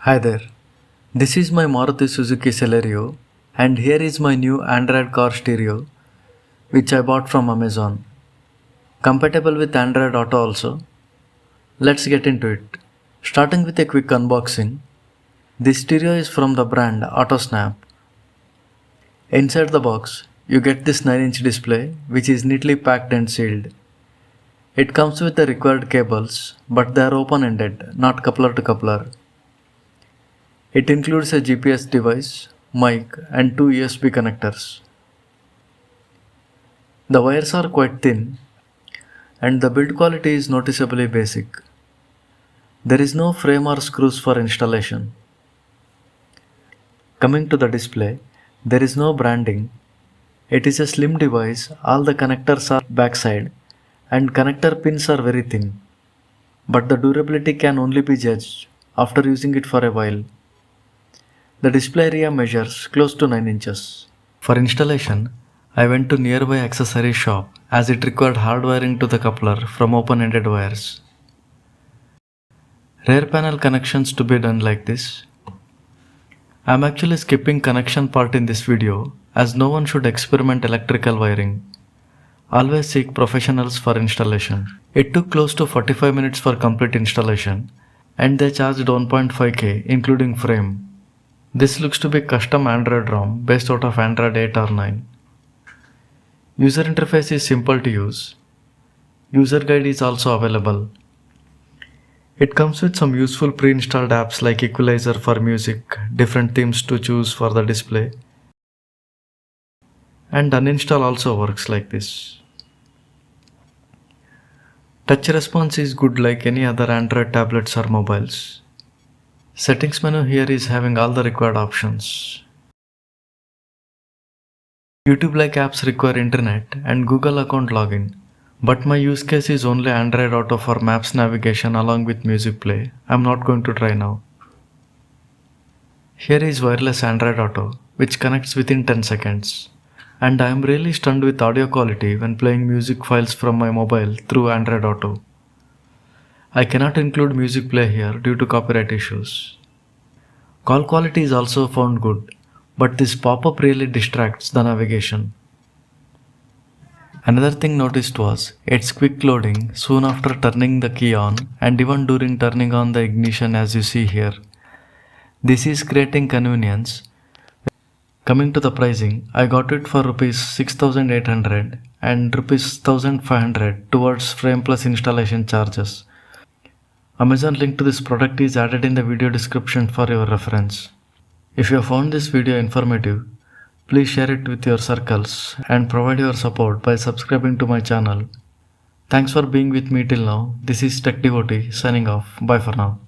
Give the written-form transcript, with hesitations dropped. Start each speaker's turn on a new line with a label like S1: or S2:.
S1: Hi there, this is my Maruti Suzuki Celerio and here is my new Android car stereo which I bought from Amazon. Compatible with Android Auto also. Let's get into it. Starting with a quick unboxing. This stereo is from the brand AutoSnap. Inside the box, you get this 9-inch display which is neatly packed and sealed. It comes with the required cables, but they are open-ended, not coupler to coupler. It includes a GPS device, mic and two USB connectors. The wires are quite thin and the build quality is noticeably basic. There is no frame or screws for installation. Coming to the display, there is no branding. It is a slim device, all the connectors are backside and connector pins are very thin. But the durability can only be judged after using it for a while. The display area measures close to 9 inches. For installation, I went to nearby accessory shop as it required hard wiring to the coupler from open-ended wires. Rear panel connections to be done like this. I am actually skipping connection part in this video as no one should experiment electrical wiring. Always seek professionals for installation. It took close to 45 minutes for complete installation and they charged 1.5k including frame. This looks to be custom Android ROM based out of Android 8 or 9. User interface is simple to use. User guide is also available. It comes with some useful pre-installed apps like equalizer for music, different themes to choose for the display, and uninstall also works like this. Touch response is good like any other Android tablets or mobiles. Settings menu here is having all the required options. YouTube-like apps require internet and Google account login, but my use case is only Android Auto for maps navigation along with music play. I'm not going to try now. Here is wireless Android Auto, which connects within 10 seconds. And I am really stunned with audio quality when playing music files from my mobile through Android Auto. I cannot include music play here due to copyright issues. Call quality is also found good, but this pop-up really distracts the navigation. Another thing noticed was its quick loading soon after turning the key on and even during turning on the ignition as you see here. This is creating convenience. Coming to the pricing, I got it for Rs 6,800 and Rs 1,500 towards frame plus installation charges. Amazon link to this product is added in the video description for your reference. If you found this video informative, please share it with your circles and provide your support by subscribing to my channel. Thanks for being with me till now. This is Tech Devotee signing off. Bye for now.